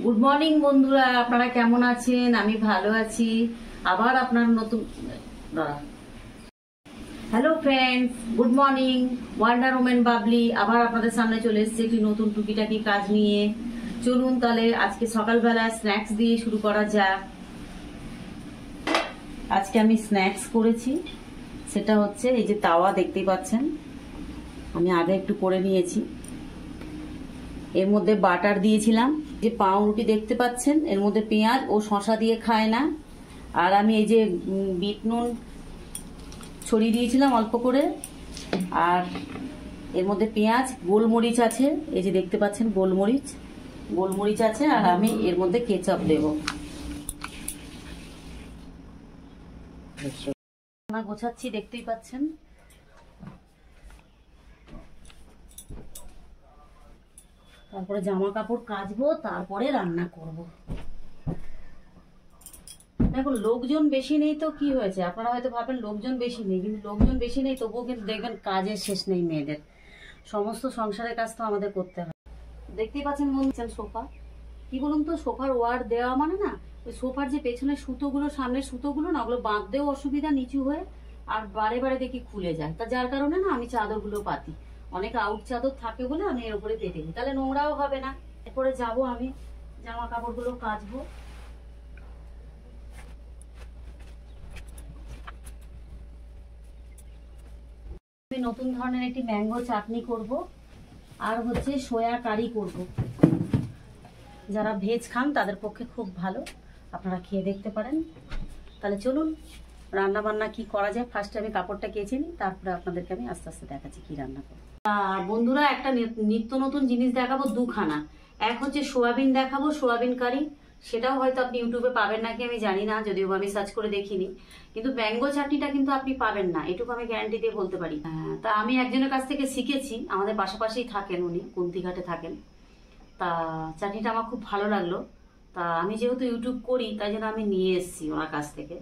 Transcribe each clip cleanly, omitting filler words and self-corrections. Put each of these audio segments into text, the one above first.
Good morning বন্ধুরা, আপনারা কেমন আছেন? আমি ভালো আছি। আবার আপনার নতুন hello friends, good morning. Wonder women Babli আবার আপনাদের সামনে চলে এসেছে একটি নতুন টুকিটাকি কাজ নিয়ে। চলুন তাহলে আজকে সকালবেলা স্ন্যাক্স দিয়ে শুরু করা যাক। আজকে আমি স্ন্যাক্স করেছি, সেটা হচ্ছে এই যে তাওয়া দেখতেই পাচ্ছেন, আমি আগে একটু করে নিয়েছি। এর মধ্যে বাটার দিয়েছিলাম, যে পাউরুটি দেখতে পাচ্ছেন এর মধ্যে পেঁয়াজ ও শসা দিয়ে খায় না। আর আমি এই যে বিট নুন ছড়িয়ে দিয়েছিলাম অল্প করে। আর এর মধ্যে পেঁয়াজ, গোলমরিচ আছে, এই যে দেখতে পাচ্ছেন গোলমরিচ আছে। আর আমি এর মধ্যে কেচাপ দেব। গোছাচ্ছি, দেখতেই পাচ্ছেন। তারপরে জামা কাপড় কাচবো, তারপরে রান্না করব। দেখো লোকজন বেশি নেই তো কি হয়েছে, আপনারা হয়তো ভাবেন লোকজন বেশি নেই, কিন্তু লোকজন বেশি নেই তবুও কিন্তু দেখবেন কাজের শেষ নেই মেয়েদের। সমস্ত সংসারের কাজ তো আমাদের করতে হয়। দেখতেই পাচ্ছেন বলছেন সোফা, কি বলুন তো, সোফার ওয়ার দেওয়া মানে না, ওই সোফার যে পেছনের সুতোগুলো, সামনের সুতোগুলো না, ওগুলো বাঁধতেও অসুবিধা নিচু হয়ে, আর বারে বারে দেখি খুলে যায়। তা যার কারণে না আমি চাদরগুলো পাতি, অনেক আউট চাদর থাকে বলে আমি এর উপরে পেতে দিই, তাহলে নোংরাও হবে না। এরপরে যাব আমি জামা কাপড়গুলো কাচবো। আমি নতুন ধরনের একটি ম্যাঙ্গো চাটনি করব, আর হচ্ছে সয়া কারি করব। যারা ভেজ খান তাদের পক্ষে খুব ভালো, আপনারা খেয়ে দেখতে পারেন। তাহলে চলুন রান্না বান্না কি করা যায়। ফার্স্টে আমি কাপড়টা কেচে নিই, তারপরে আপনাদেরকে আমি আস্তে আস্তে দেখাচ্ছি কি রান্না করব। আর বন্ধুরা, একটা নিত্য নতুন জিনিস দেখাবো, দুখানা। এক হচ্ছে সোয়াবিন দেখাবো, সোয়াবিন কারি। সেটাও হয়তো আপনি ইউটিউবে পাবেন নাকি আমি জানি না, যদিও আমি সার্চ করে দেখিনি। কিন্তু ম্যাঙ্গো চাটনিটা কিন্তু আপনি পাবেন না, এটুকু আমি গ্যারান্টি দিয়ে বলতে পারি। তা আমি একজনের কাছ থেকে শিখেছি, আমাদের পাশাপাশিই থাকেন উনি, কুন্তিঘাটে থাকেন। তা চাটনিটা আমার খুব ভালো লাগলো। তা আমি যেহেতু ইউটিউব করি, তাই জন্য আমি নিয়ে এসেছি ওনার কাছ থেকে।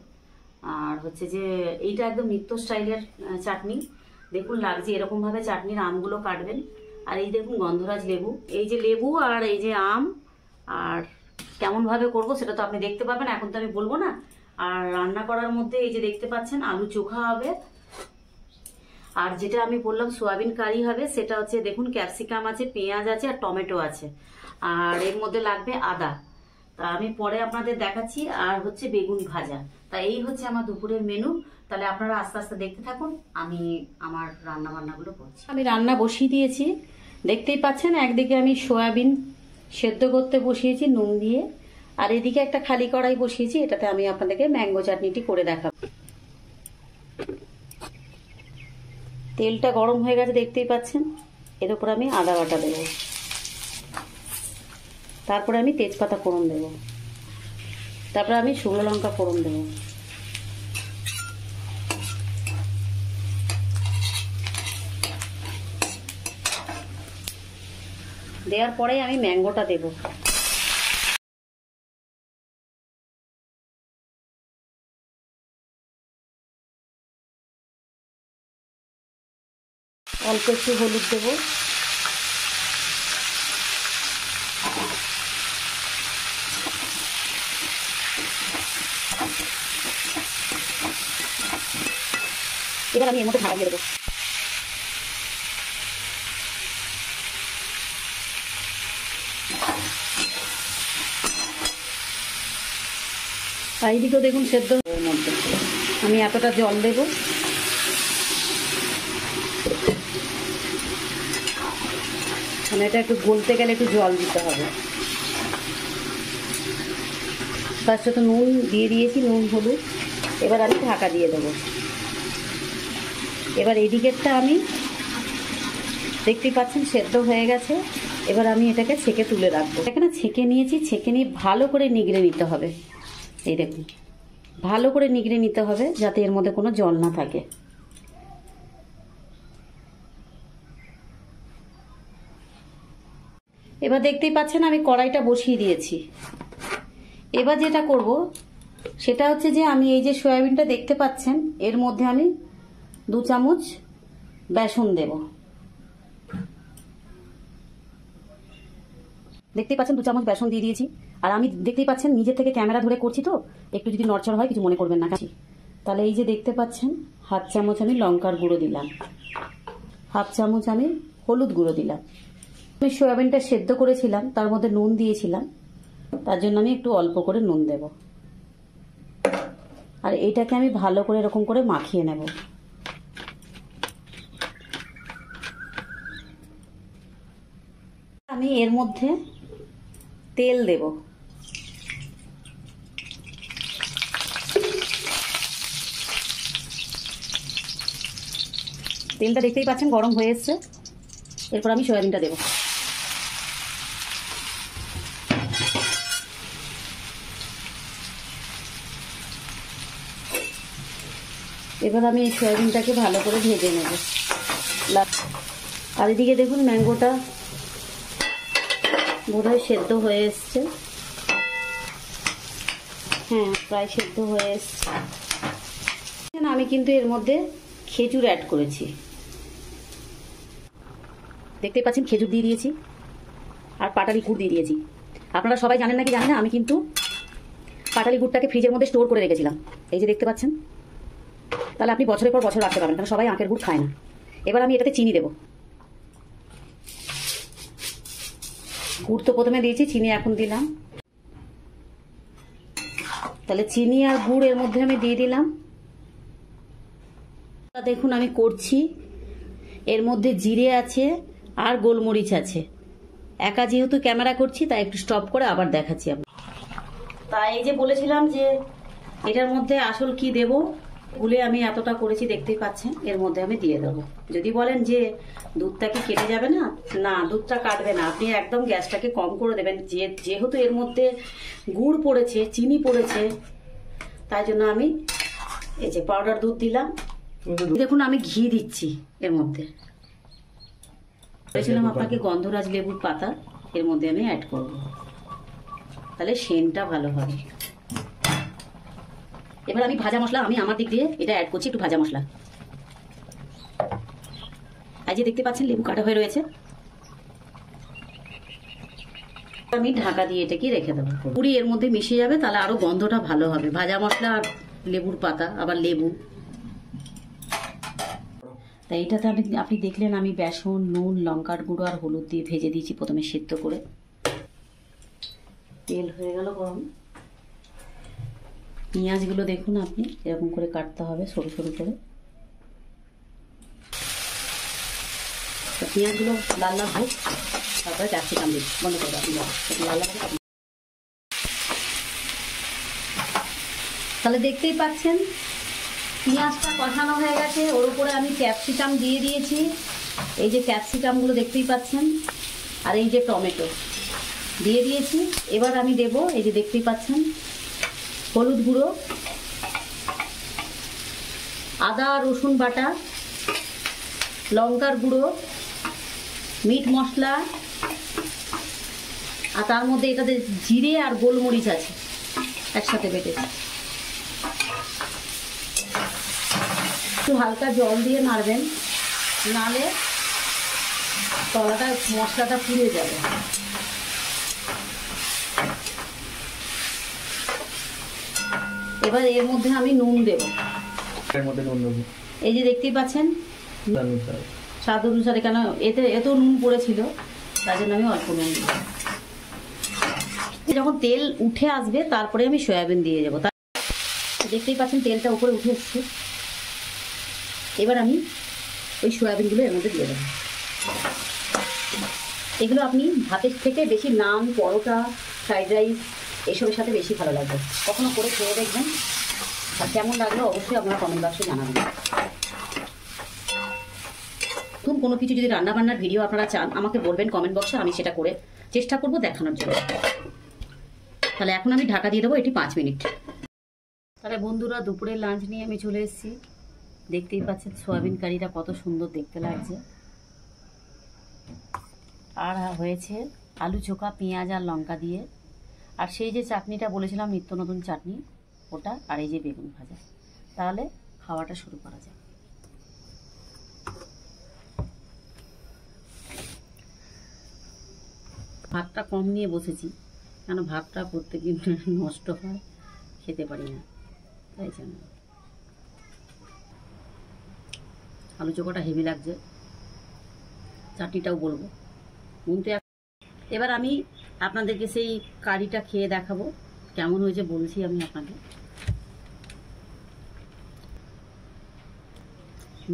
আর হচ্ছে যে এইটা একদম নিত্য স্টাইলের চাটনি। দেখুন লাগছে এরকম ভাবে চাটনির আমগুলো কাটবেন। আর এই দেখুন গন্ধরাজ লেবু, এই যে লেবু আর এই যে আম। আর কেমন ভাবে করবো সেটা তো আপনি দেখতে পাবেন, এখন তো আমি বলবো না। আর রান্না করার মধ্যে এই যে দেখতে পাচ্ছেন আলু চোখা হবে। আর যেটা আমি বললাম সোয়াবিন কারি হবে, সেটা হচ্ছে দেখুন ক্যাপসিকাম আছে, পেঁয়াজ আছে, আর টমেটো আছে। আর এর মধ্যে লাগবে আদা, তা আমি পরে আপনাদের দেখাচ্ছি। আর হচ্ছে বেগুন ভাজা। তা এই হচ্ছে আমার দুপুরের মেনু। তাহলে আপনারা আস্তে আস্তে দেখতে থাকুন, আমি আমার রান্না বান্নাগুলো করছি। আমি রান্না বসিয়ে দিয়েছি, দেখতেই পাচ্ছেন। একদিকে আমি সয়াবিন সেদ্ধ করতে বসিয়েছি নুন দিয়ে, আর এদিকে একটা খালি কড়াই বসিয়েছি, এটাতে আমি আপনাদেরকে ম্যাঙ্গো চাটনিটি করে দেখাবো। তেলটা গরম হয়ে গেছে দেখতেই পাচ্ছেন, এর উপর আমি আদা বাটা দেব, তারপরে আমি তেজপাতা ফোড়ন দেব, তারপরে আমি শুকনো লঙ্কা ফোড়ন দেব। দেওয়ার পরে আমি ম্যাঙ্গোটা দেব। অল্প একটু হলুদ দেব, এবার আমি এর মধ্যে ঢাকা দিয়ে দেবো। এইদিকেও দেখুন সেদ্ধ এর মধ্যে আমি এতটা জল দেব। মানে এটা একটু গলতে গেলে একটু জল দিতে হবে। তার সাথে নুন দিয়ে দিয়েছি, নুন হলুদ। এবার আমি ঢাকা দিয়ে দেবো। এবার এদিকেরটা আমি দেখতেই পাচ্ছেন সেদ্ধ হয়ে গেছে। এবার আমি এটাকে ছেঁকে তুলে রাখবো। এখানে ছেঁকে নিয়েছি, ছেঁকে নিয়ে ভালো করে নিগড়ে নিতে হবে। এই দেখুন ভালো করে নিগড়ে নিতে হবে, যাতে এর মধ্যে কোনো জল না থাকে। এবার দেখতেই পাচ্ছেন আমি কড়াইটা বসিয়ে দিয়েছি। এবার যেটা করব সেটা হচ্ছে যে আমি এই যে সয়াবিনটা দেখতে পাচ্ছেন, এর মধ্যে আমি 2 চামচ বেসন দেব। দেখতেই পাচ্ছেন 2 চামচ বেসন দিয়ে দিয়েছি। আর আমি দেখতেই পাচ্ছেন নিজে থেকে ক্যামেরা ধরে করছি, তো একটু যদি নড়চড় হয় কিছু মনে করবেন না। তাহলে এই যে দেখতে পাচ্ছেন 1/2 চামচ আমি লঙ্কার গুঁড়ো দিলাম, 1/2 চামচ আমি হলুদ গুঁড়ো দিলাম। আমি সয়াবিনটা সেদ্ধ করেছিলাম, তার মধ্যে নুন দিয়েছিলাম, তার জন্য আমি একটু অল্প করে নুন দেব। আর এটাকে আমি ভালো করে এরকম করে মাখিয়ে নেব। আমি এর মধ্যে তেল দেব। তেলটা দেখতেই পাচ্ছেন গরম হয়ে এসছে। এরপর আমি সয়াবিনটা দেব। এবার আমি এই সয়াবিনটাকে ভালো করে ভেজে নেব। আর এদিকে দেখুন ম্যাঙ্গোটা বোধহয় সেদ্ধ হয়ে এসছে। হ্যাঁ, প্রায় সেদ্ধ হয়ে এসছে। আমি কিন্তু এর মধ্যে খেজুর অ্যাড করেছি, দেখতেই পাচ্ছেন খেজুর দিয়ে দিয়েছি আর পাটালি গুড় দিয়ে দিয়েছি। আপনারা সবাই জানেন নাকি জানেন না, আমি কিন্তু পাটালি গুড়টাকে ফ্রিজের মধ্যে স্টোর করে রেখেছিলাম, এই যে দেখতে পাচ্ছেন। তাহলে আপনি বছরের পর বছর রাখতে পারবেন, কারণ সবাই আখের গুড় খায় না। এবার আমি এটাতে চিনি দেব। গুড় তো প্রথমে দিয়েছি, চিনি এখন দিলাম। তাহলে চিনি আর গুড় এর মধ্যে আমি দিয়ে দিলাম। দেখুন আমি করছি, এর মধ্যে জিরে আছে আর গোলমরিচ আছে। একা যেহেতু ক্যামেরা করছি তাই একটু স্টপ করে আবার দেখাচ্ছি আমি। তাই এই যে বলেছিলাম যে এটার মধ্যে আসল কি দেব, ভুলে আমি এতটা করেছি, দেখতেই পাচ্ছেন। এর মধ্যে আমি দিয়ে দেবো। যদি বলেন যে দুধটা কি কেটে যাবে না, না দুধটা কাটবে না, আপনি একদম গ্যাসটাকে কম করে দেবেন। যেহেতু এর মধ্যে গুড় পড়েছে, চিনি পড়েছে, তাই জন্য আমি এই যে পাউডার দুধ দিলাম। দেখুন আমি ঘি দিচ্ছি এর মধ্যে। বলেছিলাম আপনাকে গন্ধরাজ লেবুর পাতা এর মধ্যে আমি অ্যাড করব, তাহলে সেন্টটা ভালো হবে। এবার আমি ভাজা মশলা, আমি আমার দিক দিয়ে এটা অ্যাড করছি, একটু ভাজা মশলা। এই যে দেখতে পাচ্ছেন লেবু কাটা হয়ে রয়েছে। আমি ঢাকা দিয়ে এটাকে রেখে দেবো, পুরি এর মধ্যে মিশে যাবে, তাহলে আরো গন্ধটা ভালো হবে। ভাজা মশলা আর লেবুর পাতা, আবার লেবু। তাই এটাতে আপনি দেখলেন আমি বেসন, নুন, লঙ্কার গুঁড়ো আর হলুদ দিয়ে ভেজে দিয়েছি প্রথমে সিদ্ধ করে। তেল হয়ে গেল গরম। পেঁয়াজগুলো দেখুন আপনি এরকম করে কাটতে হবে সরু সরু করে। পেঁয়াজগুলো লাল লাল হোক, তারপরে ক্যাপসিকাম দিন। বন্ধ করে আপনি লাল লাল। তাহলে দেখতেই পাচ্ছেন পেঁয়াজটা কষানো হয়ে গেছে, ওর উপরে আমি ক্যাপসিকাম দিয়ে দিয়েছি। এই যে ক্যাপসিকামগুলো দেখতেই পাচ্ছেন, আর এই যে টমেটো দিয়ে দিয়েছি। এবার আমি দেব, এই যে দেখতেই পাচ্ছেন, হলুদ গুঁড়ো, আদা রসুন বাটা, লঙ্কার গুঁড়ো, মিট মশলা, আর তার মধ্যে এটাতে জিরে আর গোলমরিচ আছে একসাথে বেটেছি। একটু হালকা জল দিয়ে নাড়বেন, নালে তলাটা মশলাটা পুড়ে যাবে। এবার এর মধ্যে আমি নুন দেব। এই যে দেখতেই পাচ্ছেন স্বাদ অনুসারে, কেন এত নুন পড়েছিল তার জন্য আমি অল্প নুন দিই। যখন তেল উঠে আসবে তারপরে আমি সয়াবিন দিয়ে যাবো। দেখতেই পাচ্ছেন তেলটা উপরে উঠে এসছে। এবার আমি ওই সয়াবিনগুলো এর মধ্যে দিয়ে দেবো। এগুলো আপনি ভাতের থেকে বেশি নান, পরোটা, ফ্রাইড রাইস এসবের সাথে বেশি ভালো লাগবে। কখনো করে খেয়ে দেখবেন, আর কেমন লাগলো অবশ্যই আপনারা কমেন্ট বক্সে জানাবেন। নতুন কোনো কিছু যদি রান্নাবান্নার ভিডিও আপনারা চান আমাকে বলবেন কমেন্ট বক্সে, আমি সেটা করে চেষ্টা করব দেখানোর জন্য। তাহলে এখন আমি ঢাকা দিয়ে দেবো এটি 5 মিনিট। তাহলে বন্ধুরা দুপুরের লাঞ্চ নিয়ে আমি চলে এসেছি। দেখতেই পাচ্ছেন সয়াবিন কারিটা কত সুন্দর দেখতে লাগছে। আর হয়েছে আলু চোখা, পেঁয়াজ আর লঙ্কা দিয়ে। আর সেই যে চাটনিটা বলেছিলাম নিত্য নতুন চাটনি, ওটা, আর এই যে বেগুন ভাজা। তাহলে খাওয়াটা শুরু করা যায়। ভাতটা কম নিয়ে বসেছি, কেন ভাতটা প্রত্যেকদিন নষ্ট হয়, খেতে পারি না, তাই জন্য। আলু চোখাটা হেভি লাগছে, চাটনিটাও বলবো কিন্তু। এবার আমি আপনাদেরকে সেই কারিটা খেয়ে দেখাবো, কেমন হয়েছে বলছি আমি আপনাকে।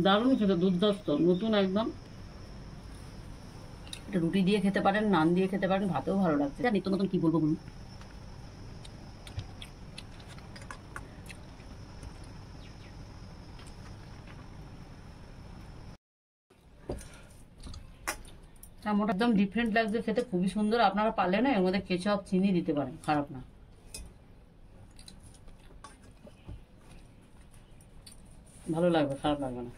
দারুণ খেতে, দুর্দান্ত, নতুন একদম। এটা রুটি দিয়ে খেতে পারেন, নান দিয়ে খেতে পারেন, ভাতেও ভালো লাগছে। নিত্য নতুন কি বলবো বলুন। চামড়া একদম ডিফারেন্ট লাগছে খেতে, খুবই সুন্দর। আপনারা পারলে না এর মধ্যে কেচাপ চিনি দিতে পারেন, খারাপ না। ভালো লাগবে, খারাপ লাগবে না।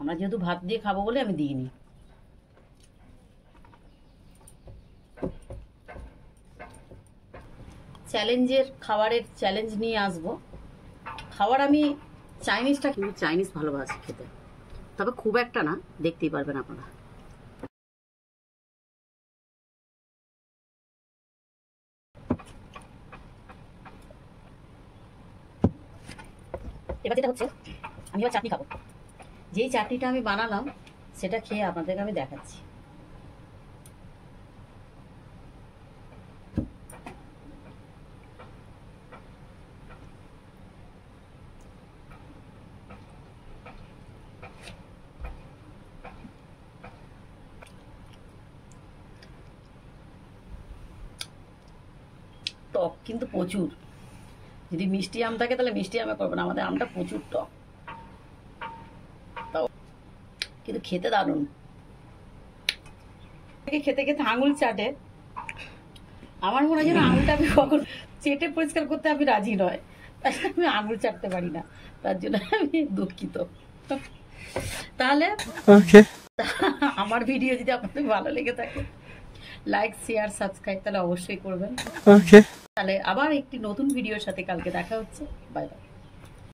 আমরা যেহেতু ভাত দিয়ে খাবো বলে আমি দিইনি। চ্যালেঞ্জের খাবারের চ্যালেঞ্জ নিয়ে আসবো। খাবার আমি চাইনিজটা, কিন্তু চাইনিজ ভালোবাসি খেতে, তবে খুব একটা না, দেখতেই পারবেন আপনারা। এবার যেটা হচ্ছে, আমি এবার চাটনি খাবো। যেই চাটনিটা আমি বানালাম সেটা খেয়ে আপনাদেরকে আমি দেখাচ্ছি। টক কিন্তু প্রচুর। যদি মিষ্টি আম থাকে তাহলে মিষ্টি আমে করবেন, আমাদের আমটা প্রচুর টক, তাও কিন্তু খেতে দারুণ। খেতে খেতে আঙুল চাটে, আমার মনে হয় যেন আঙুলটা আমি কখন চেটে পরিষ্কার করতে আমি রাজি নয়, তাই আমি আঙুল চাটতে পারি না, তার জন্য আমি দুঃখিত। তাহলে আমার ভিডিও যদি আপনাদের ভালো লেগে থাকে, লাইক শেয়ার সাবস্ক্রাইব তাহলে অবশ্যই করবেন। তাহলে আবার একটি নতুন ভিডিওর সাথে কালকে দেখা হচ্ছে। Bye bye.